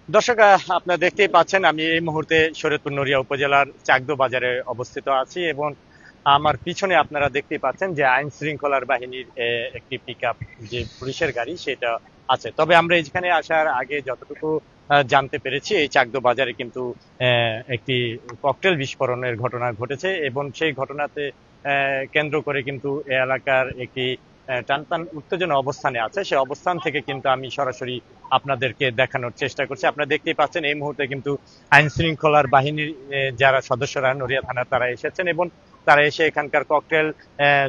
দর্শক, আপনারা দেখতেই পাচ্ছেন আমি এই মুহূর্তে শরীয়তপুর নড়িয়া উপজেলার চাকদো বাজারে অবস্থিত আছি এবং আমার পিছনে আপনারা দেখতেই পাচ্ছেন যে আইন শৃঙ্খলার বাহিনীর একটি পিকআপ, যে পুলিশের গাড়ি সেটা আছে। তবে আমরা এখানে আসার আগে যতটুকু জানতে পেরেছি, এই চাকদো বাজারে কিন্তু একটি ককটেল বিস্ফোরণের ঘটনা ঘটেছে এবং সেই ঘটনাতে কেন্দ্র করে কিন্তু এ এলাকার একটি টানটান উত্তেজনা অবস্থানে আছে। সেই অবস্থান থেকে কিন্তু আমি সরাসরি আপনাদেরকে দেখানোর চেষ্টা করছি। আপনারা দেখতেই পাচ্ছেন এই মুহূর্তে কিন্তু আইন শৃঙ্খলার বাহিনীর যারা সদস্যরা নড়িয়া থানার তারা এসেছেন এবং তারা এসে এখানকার ককটেল,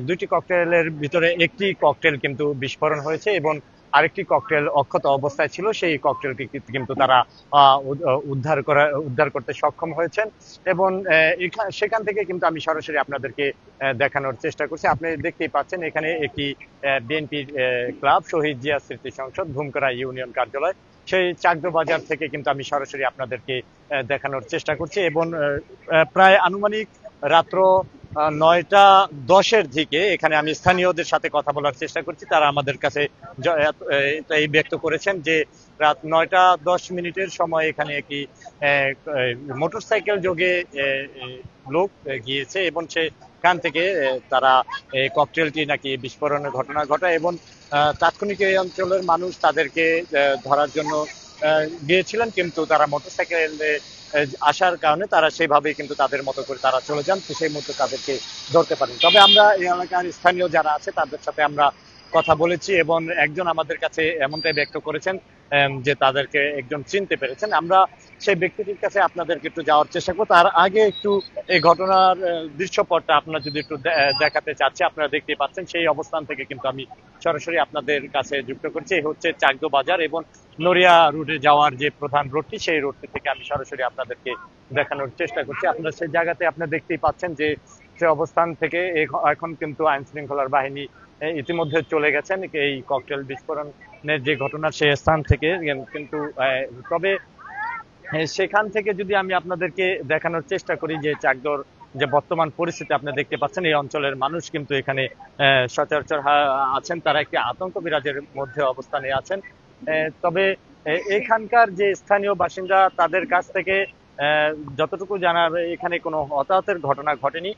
দুইটি ককটেলের ভিতরে একটি ককটেল কিন্তু বিস্ফোরণ হয়েছে এবং আরেকটি ককটেল অক্ষত অবস্থায় ছিল, সেই ককটেলটি কিন্তু তারা উদ্ধার করতে সক্ষম হয়েছেন এবং সেখান থেকে কিন্তু আমি সরাসরি আপনাদেরকে দেখানোর চেষ্টা করছি। আপনি দেখতেই পাচ্ছেন এখানে একটি বিএনপির ক্লাব, শহীদ জিয়া স্মৃতি সংসদ, ভূমকড়া ইউনিয়ন কার্যালয়, সেই চাকদো বাজার থেকে কিন্তু আমি সরাসরি আপনাদেরকে দেখানোর চেষ্টা করছি এবং প্রায় আনুমানিক রাত্র 9টা 10-এর দিকে এখানে আমি স্থানীয়দের সাথে কথা বলার চেষ্টা করছি। তারা আমাদের কাছে এই ব্যক্ত করেছেন যে রাত 9টা 10 মিনিটের সময় এখানে একটি মোটরসাইকেল যোগে লোক গিয়েছে এবং সেখান থেকে তারা এই ককটেলটি নাকি বিস্ফোরণের ঘটনা ঘটায় এবং তাৎক্ষণিক এই অঞ্চলের মানুষ তাদেরকে ধরার জন্য গিয়েছিলেন, কিন্তু তারা মোটরসাইকেলে আসার কারণে তারা সেইভাবেই কিন্তু তাদের মতো করে তারা চলে যান, তো সেই মুহূর্তে তাদেরকে ধরতে পারেন। তবে আমরা এই এলাকার স্থানীয় যারা আছে তাদের সাথে আমরা কথা বলেছি এবং একজন আমাদের কাছে এমনটাই ব্যক্ত করেছেন যে তাদেরকে একজন চিনতে পেরেছেন। আমরা সেই ব্যক্তিটির কাছে আপনাদেরকে একটু যাওয়ার চেষ্টা করব। তার আগে একটু এই ঘটনার দৃশ্যপটটা আপনারা যদি একটু দেখাতে চাচ্ছি। আপনারা দেখতেই পাচ্ছেন সেই অবস্থান থেকে কিন্তু আমি সরাসরি আপনাদের কাছে যুক্ত করছি। এই হচ্ছে চাকদো বাজার এবং নড়িয়া রুটে যাওয়ার যে প্রধান রোডটি, সেই রোডটি থেকে আমি সরাসরি আপনাদেরকে দেখানোর চেষ্টা করছি। আপনারা সেই জায়গাতে আপনি দেখতেই পাচ্ছেন যে সে অবস্থান থেকে এখন কিন্তু আইন শৃঙ্খলার বাহিনী ইতিমধ্যে চলে গেছেন এই ককটেল বিস্ফোরণের যে ঘটনা সেই স্থান থেকে। কিন্তু তবে সেখান থেকে যদি আমি আপনাদেরকে দেখানোর চেষ্টা করি যে চাকদোর যে বর্তমান পরিস্থিতি আপনি দেখতে পাচ্ছেন, এই অঞ্চলের মানুষ কিন্তু এখানে সচরাচর আছেন, তারা একটি আতঙ্ক বিরাজের মধ্যে অবস্থানে আছেন। তবে এখানকার যে স্থানীয় বাসিন্দা তাদের কাছ থেকে যতটুকু জানার, এখানে কোনো হতাহতের ঘটনা ঘটেনি।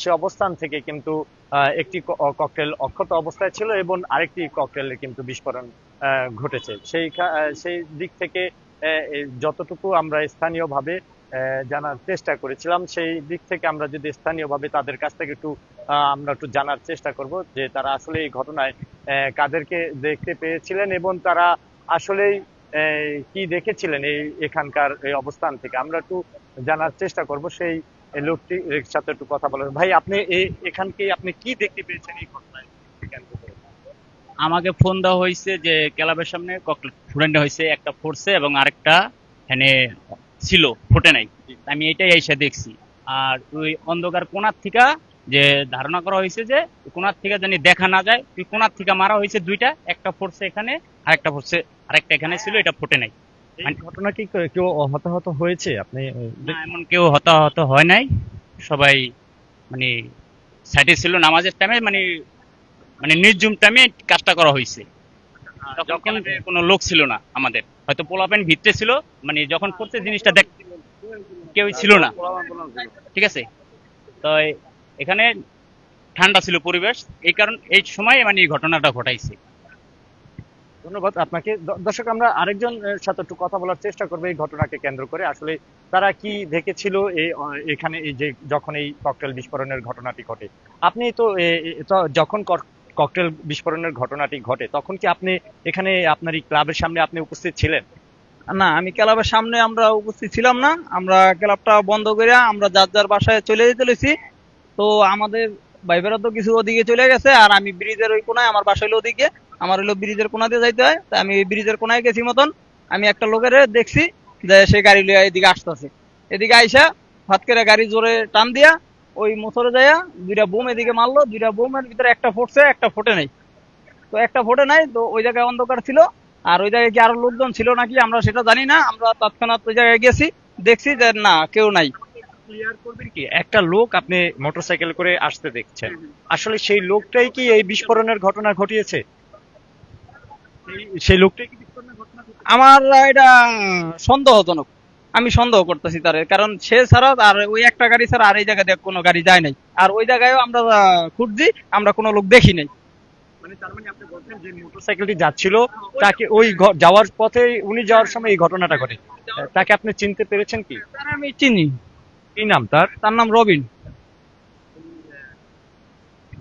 সে অবস্থান থেকে কিন্তু একটি ককটেল অক্ষত অবস্থায় ছিল এবং আরেকটি ককটেলের কিন্তু বিস্ফোরণ ঘটেছে। সেই দিক থেকে যতটুকু আমরা স্থানীয়ভাবে জানার চেষ্টা করেছিলাম, সেই দিক থেকে আমরা যদি স্থানীয়ভাবে তাদের কাছ থেকে আমরা একটু জানার চেষ্টা করব যে তারা আসলে এই ঘটনায় কাদেরকে দেখতে পেয়েছিলেন এবং তারা আসলেই কি দেখেছিলেন এখানকার এই অবস্থান থেকে আমরা একটু জানার চেষ্টা করব। সেই লোকটির সাথে একটু কথা বলার। ভাই, আপনি এখানকে আপনি কি দেখতে পেয়েছেন এই ঘটনায় কেন্দ্র করে? আমাকে ফোন দেওয়া হয়েছে যে ক্লাবের সামনে ককটেল ফুটানো হয়েছে, একটা ফুটছে এবং আরেকটা এখানে ছিল, ফুটে নাই। আমি এটাই এসে দেখছি। আর ওই অন্ধকার কোণার থেকে যে ধারণা করা হয়েছে যে কোণার থেকে জানি দেখা না যায়, ওই কোণার থেকে মারা হয়েছে দুইটা, একটা ফুটছে এখানে, আরেকটা ফুটছে, আরেকটা এখানে ছিল, এটা ফুটে নাই। এই ঘটনা কি কেউ হতাহত হয়েছে আপনি না, এমন কেউ হতাহত হয় নাই। সবাই মানে সাইডে ছিল নামাজের টাইমে, মানে মানে নির্জুম টাইমে কাজটা করা হয়েছে। তখন যখন ক্লাবে কোনো লোক ছিল না, আমাদের হয়তো পোলাপেন ভিতরে ছিল, মানে যখন করছে জিনিসটা দেখ কেউ ছিল না, ঠিক আছে। তো এখানে ঠান্ডা ছিল পরিবেশ, এই কারণ এই সময় মানে এই ঘটনাটা ঘটাইছে। ধন্যবাদ আপনাকে। দর্শক, আমরা আরেকজন সাথে একটু কথা বলার চেষ্টা করবো এই ঘটনাকে কেন্দ্র করে। আসলে তারা কি দেখেছিল এখানে এই যে যখন এই ককটেল বিস্ফোরণের ঘটনাটি ঘটে? আপনি তো যখন ককটেল বিস্ফোরণের ঘটনাটি ঘটে তখন কি আপনি এখানে আপনার এই ক্লাবের সামনে আপনি উপস্থিত ছিলেন? না, আমি ক্লাবের সামনে আমরা উপস্থিত ছিলাম না। আমরা ক্লাবটা বন্ধ করে আমরা যার যার বাসায় চলে যেতে লইছি। তো আমাদের ভাইবেরা তো কিছু ওদিকে চলে গেছে, আর আমি ব্রিজের ওই কোনায়, আমার বাসা হলো ওদিকে, আমার হলো ব্রিজের কোনা দিয়ে যাইতে হয়, তাই আমি ওই ব্রিজের কোনায় গেছি মতন। আমি একটা লোকের দেখছি যে সে গাড়ি লিয়ে এদিকে আসতেছে। এদিকে আইসা হাত করে গাড়ি জোরে টান দিয়া ওই মোটরে যাইয়া দুইটা বোম এদিকে মারলো। দুইটা বোমের ভিতরে একটা ফুটছে, একটা ফুটে নাই। তো একটা ফোটে নাই, তো ওই জায়গায় অন্ধকার ছিল। আর ওই জায়গায় কি আরো লোকজন ছিল নাকি আমরা সেটা জানি না। আমরা তৎক্ষণাৎ ওই জায়গায় গেছি, দেখছি যে না, কেউ নাই। ক্লিয়ার করবেন কি, একটা লোক আপনি মোটরসাইকেল করে আসতে দেখছেন, আসলে সেই লোকটাই কি এই বিস্ফোরণের ঘটনা ঘটিয়েছে? সেই লোকটাই কি বিস্ফোরণের ঘটনা ঘটিয়েছে? আমার এটা সন্দেহজনক। আমি সন্দেহ করতেছি তার, কারণ সে ছাড়া আর ওই একটা গাড়ি ছাড়া আর এই জায়গায় কোনো গাড়ি যায় নাই। আর ওই জায়গায়ও আমরা খুঁজছি, আমরা কোনো লোক দেখি নাই। মানে তার মানে আপনি বলছেন যে মোটরসাইকেলটি যাচ্ছিল, তাকে ওই যাওয়ার পথে উনি যাওয়ার সময় এই ঘটনাটা ঘটে। তাকে আপনি চিনতে পেরেছেন কি? তার আমি চিনি, কি নাম তার? তার নাম রবিন।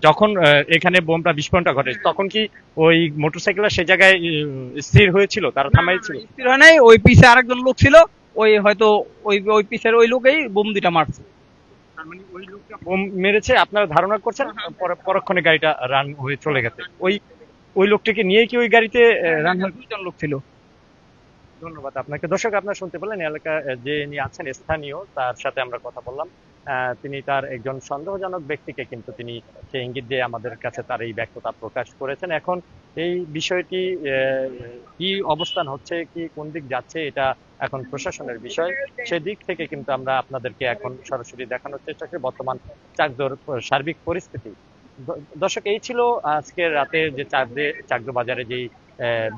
যখন এখানে বোমটা বিস্ফোরণটা ঘটে তখন কি ওই মোটরসাইকেলটা সে জায়গায় স্থির হয়েছিল, তারা থামাইছিল? স্থির হয় নাই, ওই পিছে আরেকজন লোক ছিল, ওই হয়তো ওই ওই পিছের ওই লোকেই বোম দুইটা মারছে। তার মানে ওই লোকটা বোম মেরেছে আপনারা ধারণা করছেন, পরক্ষণে গাড়িটা রান হয়ে চলে গেছে। ওই ওই লোকটিকে নিয়ে কি ওই গাড়িতে রান হয়? দুইজন লোক ছিল। ধন্যবাদ আপনাকে। দর্শক, আপনারা শুনতে পেলেন এলাকা যে ইনি আছেন স্থানীয়, তার সাথে আমরা কথা বললাম। তিনি তার একজন সন্দেহজনক ব্যক্তিকে কিন্তু তিনি সে ইঙ্গিত দিয়ে আমাদের কাছে তার এই ব্যক্ততা প্রকাশ করেছেন। এখন এই বিষয়টি কি অবস্থান হচ্ছে, কি কোন দিক যাচ্ছে, এটা এখন প্রশাসনের বিষয়। সেদিক থেকে কিন্তু আমরা আপনাদেরকে এখন সরাসরি দেখানোর চেষ্টা করি বর্তমান চাকদোর সার্বিক পরিস্থিতি। দর্শক, এই ছিল আজকের রাতে যে চাকদো বাজারে যেই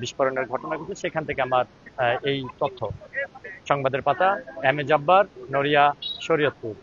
বিস্ফোরণের ঘটনা ঘটেছে, সেখান থেকে আমার এই তথ্য। সংবাদের পাতা, M A Jabbar, Naria, Shariatpur.